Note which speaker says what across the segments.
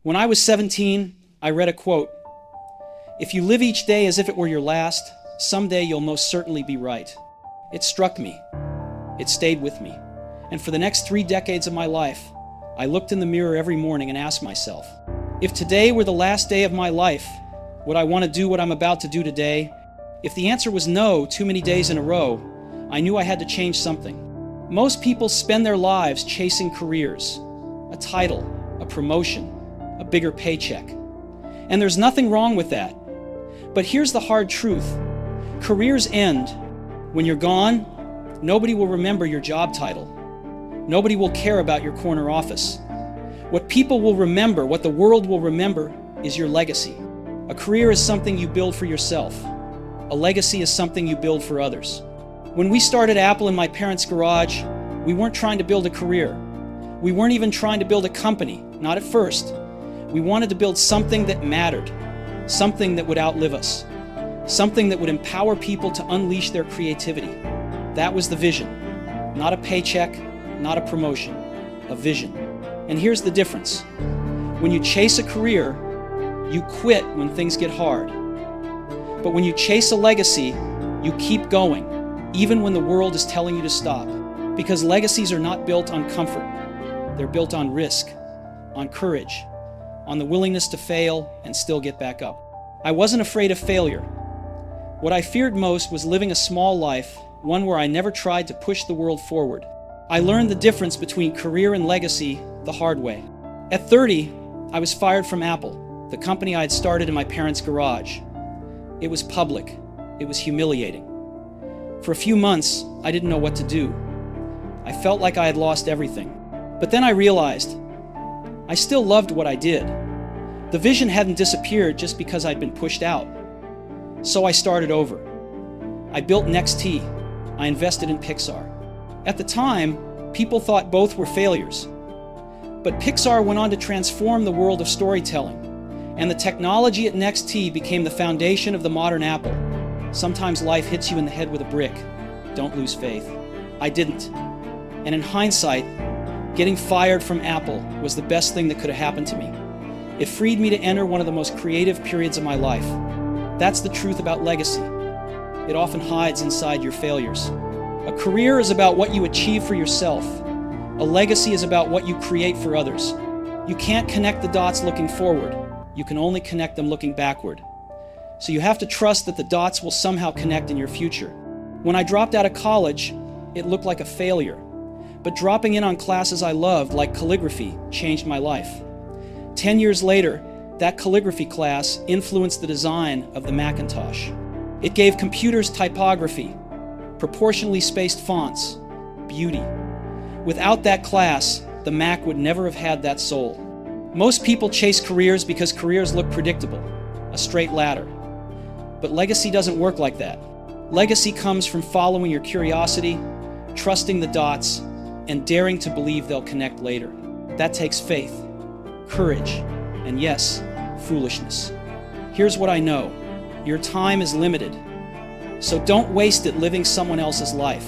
Speaker 1: When I was 17, I read a quote: "If you live each day as if it were your last, someday you'll most certainly be right." It struck me. It stayed with me. And for the next 3 decades of my life, I looked in the mirror every morning and asked myself, if today were the last day of my life, would I want to do what I'm about to do today? If the answer was no too many days in a row, I knew I had to change something. Most people spend their lives chasing careers, a title, a promotion, a bigger paycheck. And there's nothing wrong with that. But here's the hard truth. Careers end. When you're gone, nobody will remember your job title. Nobody will care about your corner office. What people will remember, what the world will remember, is your legacy. A career is something you build for yourself. A legacy is something you build for others. When we started Apple in my parents' garage, we weren't trying to build a career. We weren't even trying to build a company, not at first. We wanted to build something that mattered, something that would outlive us, something that would empower people to unleash their creativity. That was the vision. Not a paycheck, not a promotion, a vision. And here's the difference. When you chase a career, you quit when things get hard. But when you chase a legacy, you keep going, even when the world is telling you to stop. Because legacies are not built on comfort. They're built on risk, on courage, on the willingness to fail and still get back up. I wasn't afraid of failure. What I feared most was living a small life, one where I never tried to push the world forward. I learned the difference between career and legacy the hard way. At 30, I was fired from Apple, the company I had started in my parents' garage. It was public. It was humiliating. For a few months, I didn't know what to do. I felt like I had lost everything. But then I realized I still loved what I did. The vision hadn't disappeared just because I'd been pushed out. So I started over. I built NextT. I invested in Pixar. At the time, people thought both were failures. But Pixar went on to transform the world of storytelling, and the technology at NextT became the foundation of the modern Apple. Sometimes life hits you in the head with a brick. Don't lose faith. I didn't. And in hindsight, getting fired from Apple was the best thing that could have happened to me. It freed me to enter one of the most creative periods of my life. That's the truth about legacy. It often hides inside your failures. A career is about what you achieve for yourself. A legacy is about what you create for others. You can't connect the dots looking forward. You can only connect them looking backward. So you have to trust that the dots will somehow connect in your future. When I dropped out of college, it looked like a failure. But dropping in on classes I loved, like calligraphy, changed my life. 10 years later, that calligraphy class influenced the design of the Macintosh. It gave computers typography, proportionally spaced fonts, beauty. Without that class, the Mac would never have had that soul. Most people chase careers because careers look predictable, a straight ladder. But legacy doesn't work like that. Legacy comes from following your curiosity, trusting the dots, and daring to believe they'll connect later. That takes faith, courage, and yes, foolishness. Here's what I know. Your time is limited. So don't waste it living someone else's life.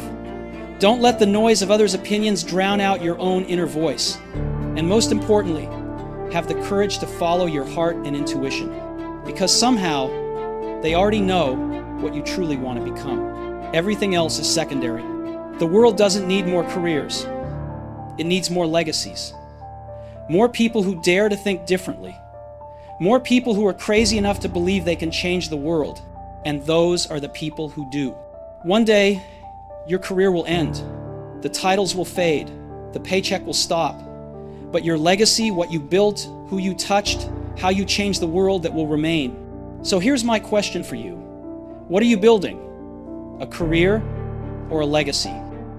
Speaker 1: Don't let the noise of others' opinions drown out your own inner voice. And most importantly, have the courage to follow your heart and intuition. Because somehow, they already know what you truly want to become. Everything else is secondary. The world doesn't need more careers. It needs more legacies. More people who dare to think differently. More people who are crazy enough to believe they can change the world. And those are the people who do. One day, your career will end. The titles will fade. The paycheck will stop. But your legacy, what you built, who you touched, how you changed the world, that will remain. So here's my question for you. What are you building? A career or a legacy?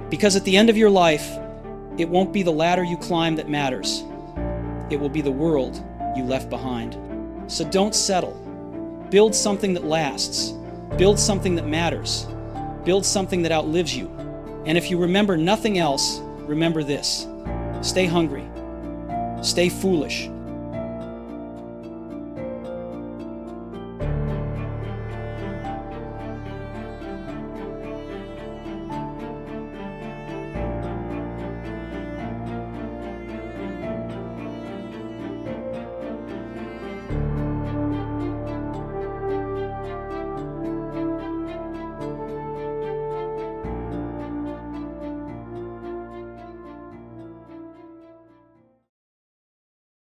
Speaker 1: Because at the end of your life, it won't be the ladder you climb that matters. It will be the world you left behind. So don't settle. Build something that lasts. Build something that matters. Build something that outlives you. And if you remember nothing else, remember this. Stay hungry. Stay foolish.